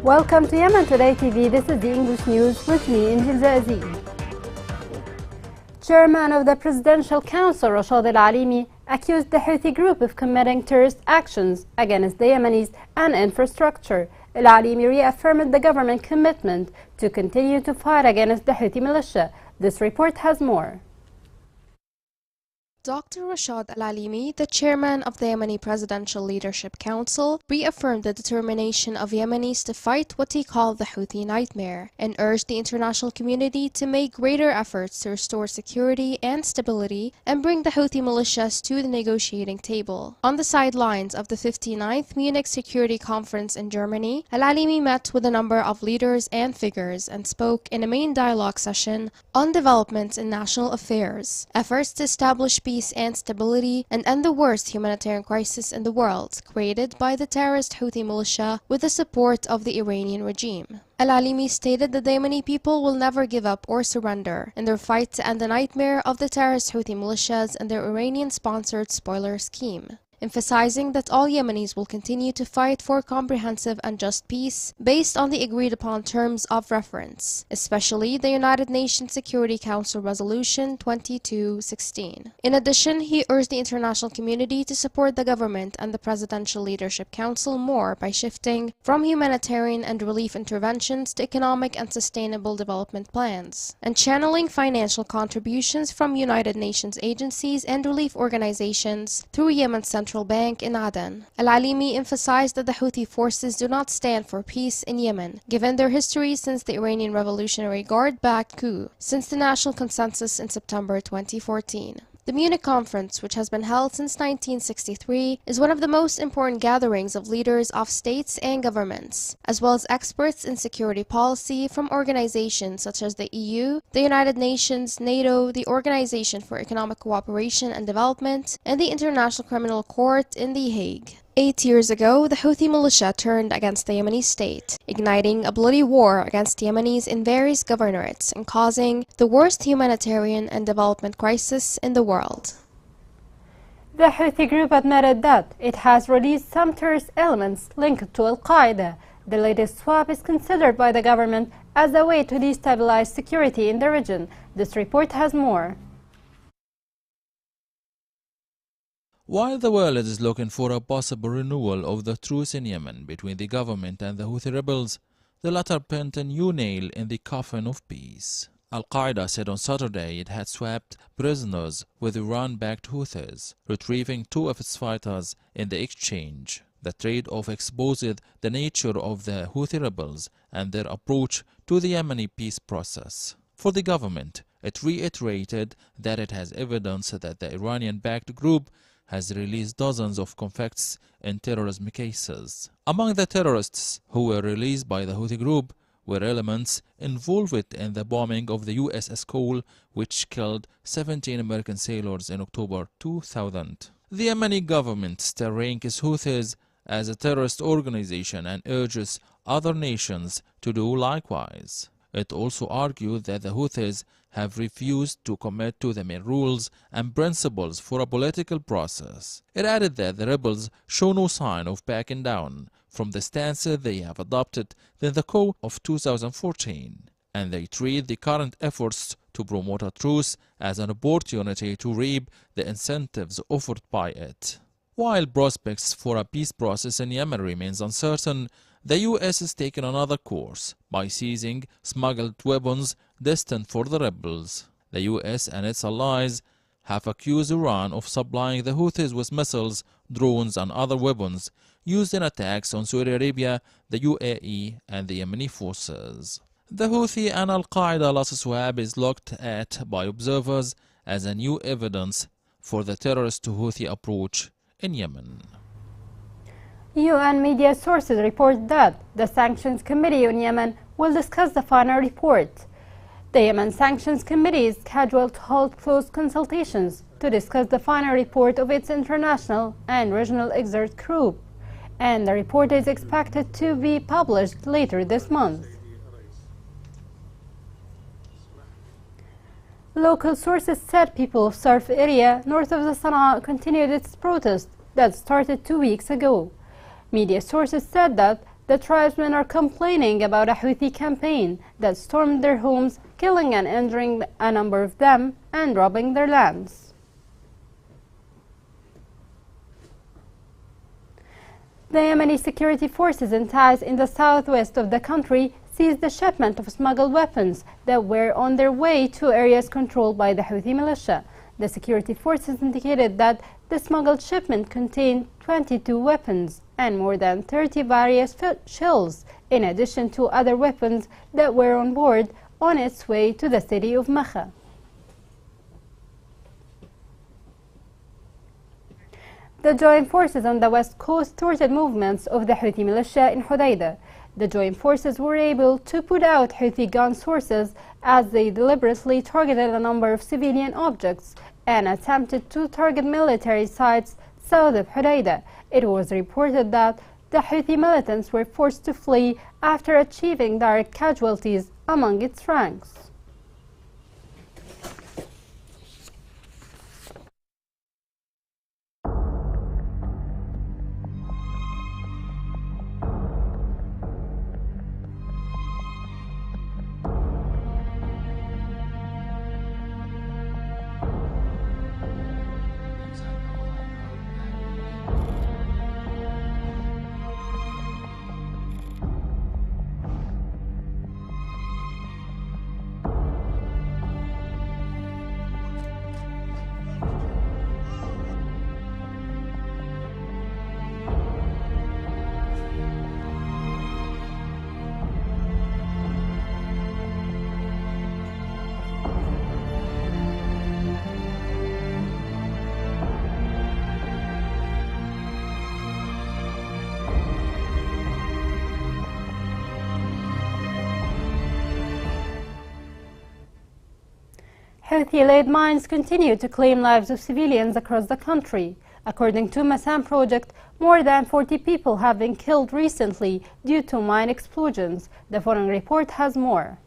Welcome to Yemen Today TV. This is the English news with me, Injil Zazi. Chairman of the Presidential Council, Rashad Al-Alimi, accused the Houthi group of committing terrorist actions against the Yemenis and infrastructure. Al-Alimi reaffirmed the government commitment to continue to fight against the Houthi militia. This report has more. Dr. Rashad Al-Alimi, the chairman of the Yemeni Presidential Leadership Council, reaffirmed the determination of Yemenis to fight what he called the Houthi nightmare and urged the international community to make greater efforts to restore security and stability and bring the Houthi militias to the negotiating table. On the sidelines of the 59th Munich Security Conference in Germany, Al-Alimi met with a number of leaders and figures and spoke in a main dialogue session on developments in national affairs, efforts to establish peace and stability, and end the worst humanitarian crisis in the world, created by the terrorist Houthi militia with the support of the Iranian regime. Al-Alimi stated that the Yemeni people will never give up or surrender in their fight to end the nightmare of the terrorist Houthi militias and their Iranian-sponsored spoiler scheme, emphasizing that all Yemenis will continue to fight for comprehensive and just peace based on the agreed-upon terms of reference, especially the United Nations Security Council Resolution 2216. In addition, he urged the international community to support the government and the Presidential Leadership Council more by shifting from humanitarian and relief interventions to economic and sustainable development plans, and channeling financial contributions from United Nations agencies and relief organizations through Yemen's Central Bank in Aden. Al-Alimi emphasized that the Houthi forces do not stand for peace in Yemen, given their history since the Iranian Revolutionary Guard-backed coup, since the national consensus in September 2014. The Munich Conference, which has been held since 1963, is one of the most important gatherings of leaders of states and governments, as well as experts in security policy from organizations such as the EU, the United Nations, NATO, the Organization for Economic Cooperation and Development, and the International Criminal Court in The Hague. 8 years ago, the Houthi militia turned against the Yemeni state, igniting a bloody war against Yemenis in various governorates and causing the worst humanitarian and development crisis in the world. The Houthi group admitted that it has released some terrorist elements linked to Al-Qaeda. The latest swap is considered by the government as a way to destabilize security in the region. This report has more. While the world is looking for a possible renewal of the truce in Yemen between the government and the Houthi rebels, the latter pinned a new nail in the coffin of peace. Al-Qaeda said on Saturday it had swapped prisoners with Iran-backed Houthis, retrieving 2 of its fighters in the exchange. The trade-off exposed the nature of the Houthi rebels and their approach to the Yemeni peace process. For the government, it reiterated that it has evidence that the Iranian-backed group has released dozens of convicts in terrorism cases. Among the terrorists who were released by the Houthi group were elements involved in the bombing of the USS Cole, which killed 17 American sailors in October 2000. The Yemeni government still ranks Houthis as a terrorist organization and urges other nations to do likewise. It also argued that the Houthis have refused to commit to the main rules and principles for a political process. It added that the rebels show no sign of backing down from the stance they have adopted in the coup of 2014, and they treat the current efforts to promote a truce as an opportunity to reap the incentives offered by it. While prospects for a peace process in Yemen remains uncertain, the U.S. is taking another course by seizing smuggled weapons destined for the rebels. The U.S. and its allies have accused Iran of supplying the Houthis with missiles, drones and other weapons used in attacks on Saudi Arabia, the UAE and the Yemeni forces. The Houthi and Al-Qaeda last swap is looked at by observers as a new evidence for the terrorist Houthi approach in Yemen. UN media sources report that the Sanctions Committee on Yemen will discuss the final report. The Yemen Sanctions Committee is scheduled to hold close consultations to discuss the final report of its international and regional expert group, and the report is expected to be published later this month. Local sources said people of Sarf area north of the Sana'a continued its protest that started 2 weeks ago. Media sources said that The tribesmen are complaining about a Houthi campaign that stormed their homes, killing and injuring a number of them and robbing their lands. The Yemeni security forces in Taiz in the southwest of the country seized the shipment of smuggled weapons that were on their way to areas controlled by the Houthi militia. The security forces indicated that the smuggled shipment contained 22 weapons and more than 30 various shells, in addition to other weapons that were on board on its way to the city of Makha. The joint forces on the west coast thwarted movements of the Houthi militia in Hodeidah. The joint forces were able to put out Houthi gun sources as they deliberately targeted a number of civilian objects and attempted to target military sites south of Hodeidah. It was reported that the Houthi militants were forced to flee after achieving direct casualties among its ranks. Houthi-led mines continue to claim lives of civilians across the country. According to Massam Project, more than 40 people have been killed recently due to mine explosions. The following report has more.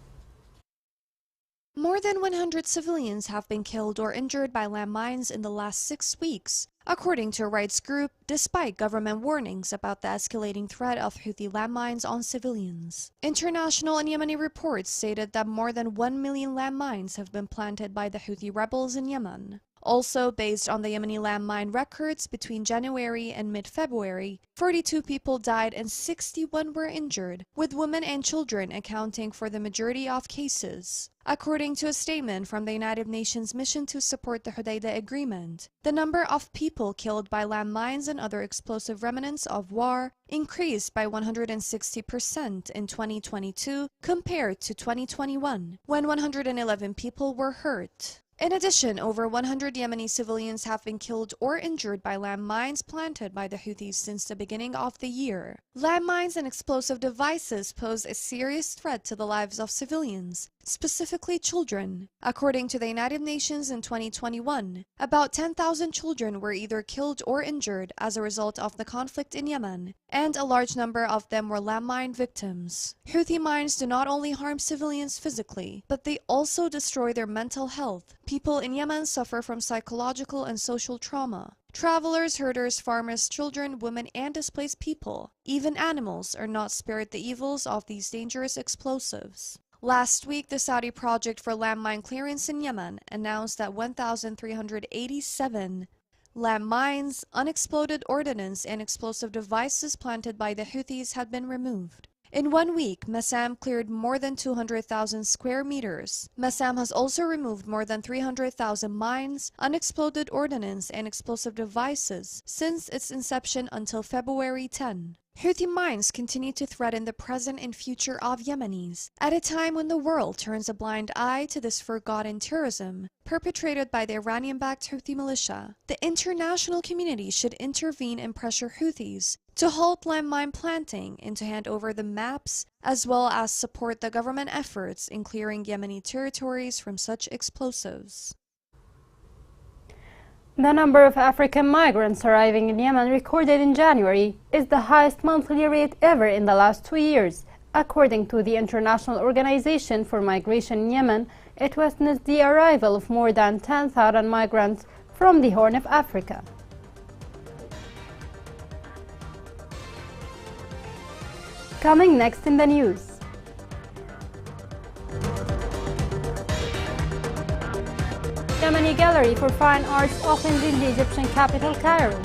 More than 100 civilians have been killed or injured by landmines in the last 6 weeks, according to a rights group, despite government warnings about the escalating threat of Houthi landmines on civilians. International and Yemeni reports stated that more than 1 million landmines have been planted by the Houthi rebels in Yemen. Also, based on the Yemeni landmine records, between January and mid-February, 42 people died and 61 were injured, with women and children accounting for the majority of cases. According to a statement from the United Nations mission to support the Hodeidah Agreement, the number of people killed by landmines and other explosive remnants of war increased by 160% in 2022 compared to 2021, when 111 people were hurt. In addition, over 100 Yemeni civilians have been killed or injured by landmines planted by the Houthis since the beginning of the year. Landmines and explosive devices pose a serious threat to the lives of civilians, specifically children. According to the United Nations in 2021, about 10,000 children were either killed or injured as a result of the conflict in Yemen, and a large number of them were landmine victims. Houthi mines do not only harm civilians physically, but they also destroy their mental health. People in Yemen suffer from psychological and social trauma. Travelers, herders, farmers, children, women, and displaced people, even animals, are not spared the evils of these dangerous explosives. Last week, the Saudi Project for Landmine Clearance in Yemen announced that 1,387 landmines, unexploded ordnance, and explosive devices planted by the Houthis had been removed. In 1 week, Massam cleared more than 200,000 square meters. Massam has also removed more than 300,000 mines, unexploded ordnance, and explosive devices since its inception until February 10. Houthi mines continue to threaten the present and future of Yemenis, at a time when the world turns a blind eye to this forgotten terrorism perpetrated by the Iranian-backed Houthi militia. The international community should intervene and pressure Houthis to halt landmine planting and to hand over the maps, as well as support the government efforts in clearing Yemeni territories from such explosives. The number of African migrants arriving in Yemen recorded in January is the highest monthly rate ever in the last 2 years. According to the International Organization for Migration in Yemen, it witnessed the arrival of more than 10,000 migrants from the Horn of Africa. Coming next in the news. Yemeni Gallery for Fine Arts opened in the Egyptian capital, Cairo.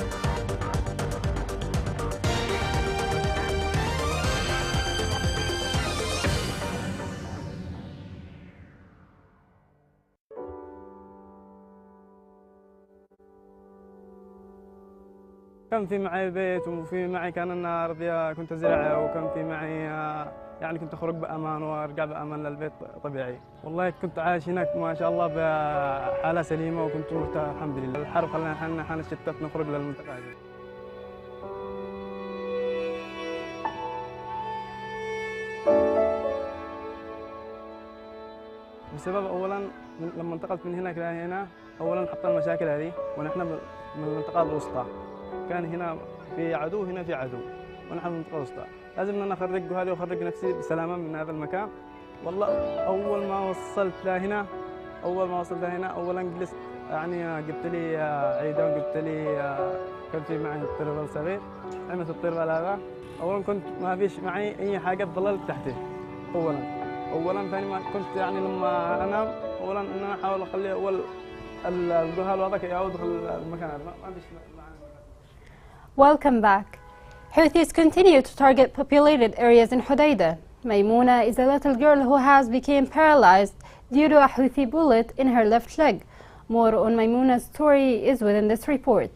كان في معي بيت وفي معي كان أنا أرضية كنت أزرعها وكان في معي يعني كنت أخرج بأمان وأرجع بأمان للبيت طبيعي. والله كنت عايش هناك ما شاء الله بحالة سليمة وكنت مرتاح الحمد لله. الحرب خلينا حنا شتت نخرج للمنطقة هذه. بسبب أولاً لما انتقلت من هناك لهنا أولاً حطينا المشاكل هذه ونحن من المنطقة الوسطى. كان هنا في عدو هنا في عدو ونحن من المنطقة الوسطى. لازم أن أخرج هذه وأخرج نفسي بسلامة من هذا المكان. والله أول ما وصلت لهنا أولاً جلست يعني جبت لي عيدة وجبت لي كان في معي طربل صغير. عملت الطربل هذا. أولاً كنت ما فيش معي أي حاجة ضللت تحتي. أولاً ثاني ما كنت يعني لما أنام أولاً إن أنا أحاول أخلي أول الجهال الوضع يعود في المكان هذا ما فيش. Welcome back. Houthis continue to target populated areas in Hodeidah. Maimouna is a little girl who has become paralyzed due to a Houthi bullet in her left leg. More on Maimouna's story is within this report.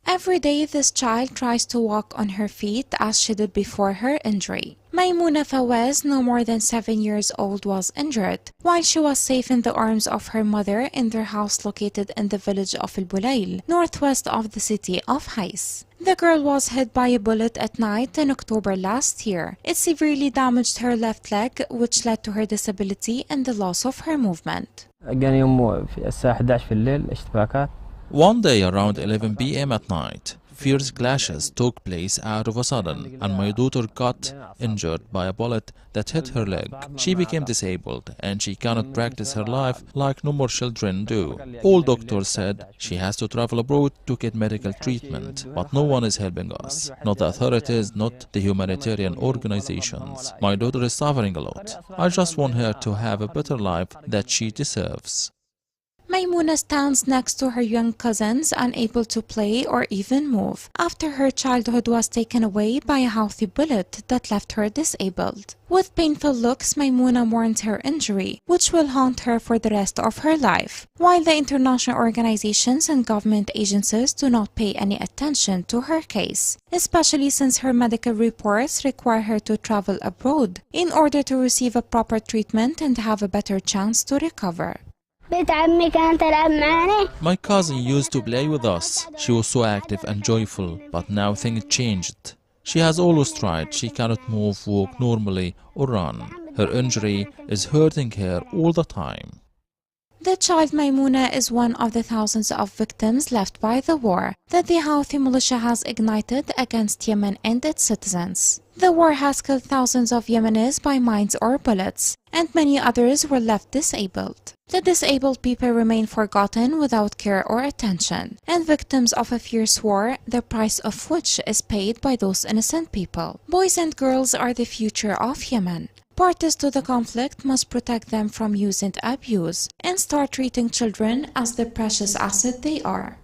Every day, this child tries to walk on her feet as she did before her injury. Maimouna Fawaz, no more than 7 years old, was injured while she was safe in the arms of her mother in their house located in the village of El Bulail, northwest of the city of Hais. The girl was hit by a bullet at night in October last year. It severely damaged her left leg, which led to her disability and the loss of her movement. One day around 11 p.m. at night, fierce clashes took place out of a sudden, and my daughter got injured by a bullet that hit her leg. She became disabled and she cannot practice her life like normal children do. All doctors said she has to travel abroad to get medical treatment, but no one is helping us. Not the authorities, not the humanitarian organizations. My daughter is suffering a lot. I just want her to have a better life that she deserves. Maimouna stands next to her young cousins, unable to play or even move, after her childhood was taken away by a Houthi bullet that left her disabled. With painful looks, Maimouna mourns her injury, which will haunt her for the rest of her life, while the international organizations and government agencies do not pay any attention to her case, especially since her medical reports require her to travel abroad in order to receive a proper treatment and have a better chance to recover. My cousin used to play with us. She was so active and joyful, but now things changed. She has always tried. She cannot move, walk normally, or run. Her injury is hurting her all the time. The child Maimouna is one of the thousands of victims left by the war that the Houthi militia has ignited against Yemen and its citizens. The war has killed thousands of Yemenis by mines or bullets, and many others were left disabled. The disabled people remain forgotten without care or attention, and victims of a fierce war, the price of which is paid by those innocent people. Boys and girls are the future of Yemen. Parties to the conflict must protect them from use and abuse and start treating children as the precious asset they are.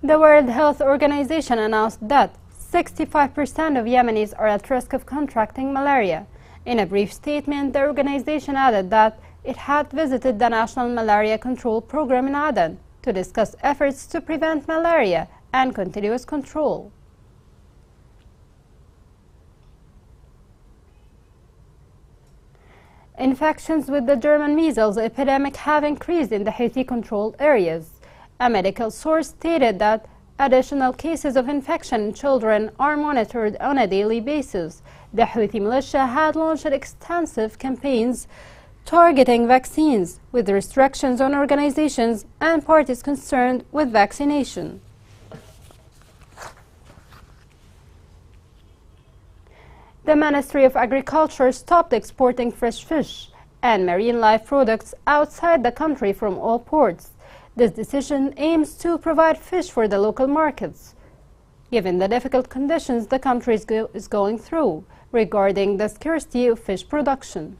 The World Health Organization announced that 65% of Yemenis are at risk of contracting malaria. In a brief statement, the organization added that it had visited the National Malaria Control Program in Aden to discuss efforts to prevent malaria and continuous control. Infections with the German measles epidemic have increased in the Houthi-controlled areas. A medical source stated that additional cases of infection in children are monitored on a daily basis. The Houthi militia had launched extensive campaigns targeting vaccines, with restrictions on organizations and parties concerned with vaccination. The Ministry of Agriculture stopped exporting fresh fish and marine life products outside the country from all ports. This decision aims to provide fish for the local markets. given the difficult conditions the country is going through regarding the scarcity of fish production.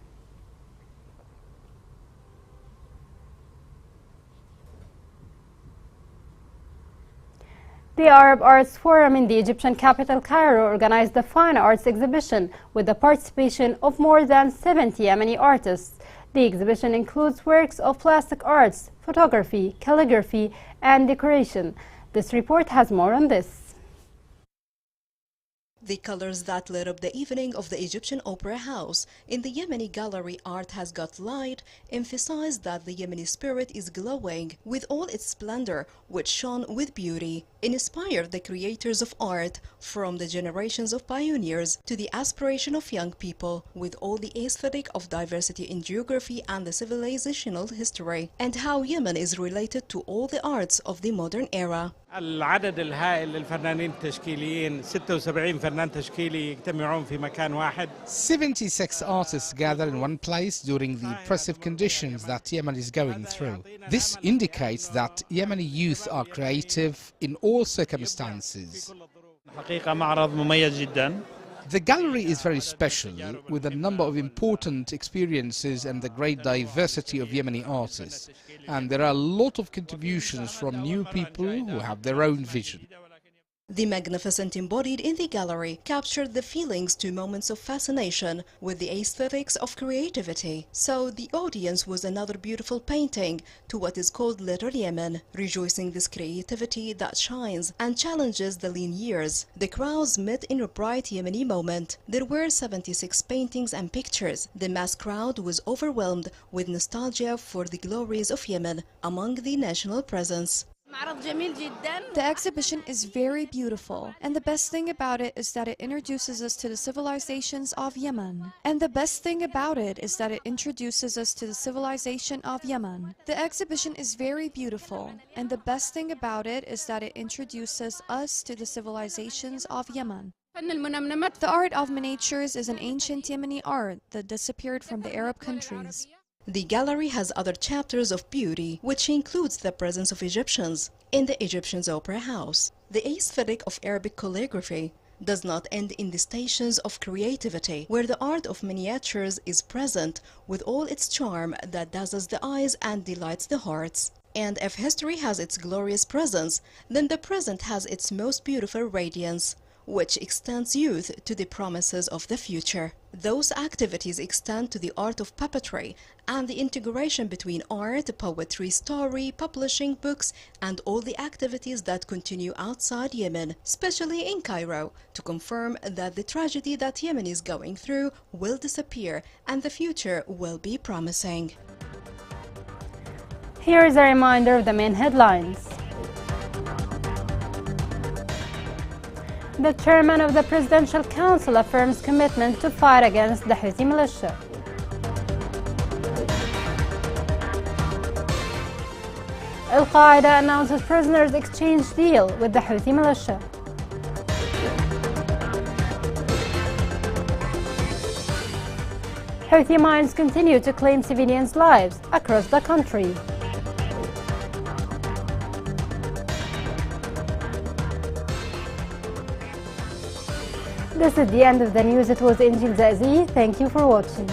The Arab Arts Forum in the Egyptian capital Cairo organized the Fine Arts exhibition with the participation of more than 70 Yemeni artists. The exhibition includes works of plastic arts, photography, calligraphy, and decoration. This report has more on this. The colors that lit up the evening of the Egyptian Opera House in the Yemeni gallery Art Has Got Light emphasize that the Yemeni spirit is glowing with all its splendor, which shone with beauty, inspired the creators of art from the generations of pioneers to the aspiration of young people, with all the aesthetic of diversity in geography and the civilizational history, and how Yemen is related to all the arts of the modern era. العدد الهائل للفنانين التشكيليين 76 فنان تشكيلي يجتمعون في مكان واحد. 76 artists gather in one place during the oppressive conditions that Yemen is going through. This indicates that Yemeni youth are creative in all circumstances. حقيقة معرض مميز جدا. The gallery is very special, with a number of important experiences and the great diversity of Yemeni artists. And there are a lot of contributions from new people who have their own vision. The magnificent embodied in the gallery captured the feelings to moments of fascination with the aesthetics of creativity. So the audience was another beautiful painting to what is called Little Yemen, rejoicing this creativity that shines and challenges the lean years. The crowds met in a bright Yemeni moment. There were 76 paintings and pictures. The mass crowd was overwhelmed with nostalgia for the glories of Yemen among the national presence. The exhibition is very beautiful, and the best thing about it is that it introduces us to the civilizations of Yemen. The exhibition is very beautiful, and the best thing about it is that it introduces us to the civilizations of Yemen. The art of miniatures is an ancient Yemeni art that disappeared from the Arab countries. The gallery has other chapters of beauty, which includes the presence of Egyptians in the Egyptian Opera House. The aesthetic of Arabic calligraphy does not end in the stations of creativity, where the art of miniatures is present with all its charm that dazzles the eyes and delights the hearts. And if history has its glorious presence, then the present has its most beautiful radiance, which extends youth to the promises of the future. Those activities extend to the art of puppetry and the integration between art, poetry, story, publishing, books, and all the activities that continue outside Yemen, especially in Cairo, to confirm that the tragedy that Yemen is going through will disappear and the future will be promising. Here is a reminder of the main headlines. The chairman of the Presidential Council affirms commitment to fight against the Houthi militia. Al-Qaeda announces prisoners exchange deal with the Houthi militia. Houthi mines continue to claim civilians' lives across the country. This is the end of the news. It was Angel Zazi. Thank you for watching.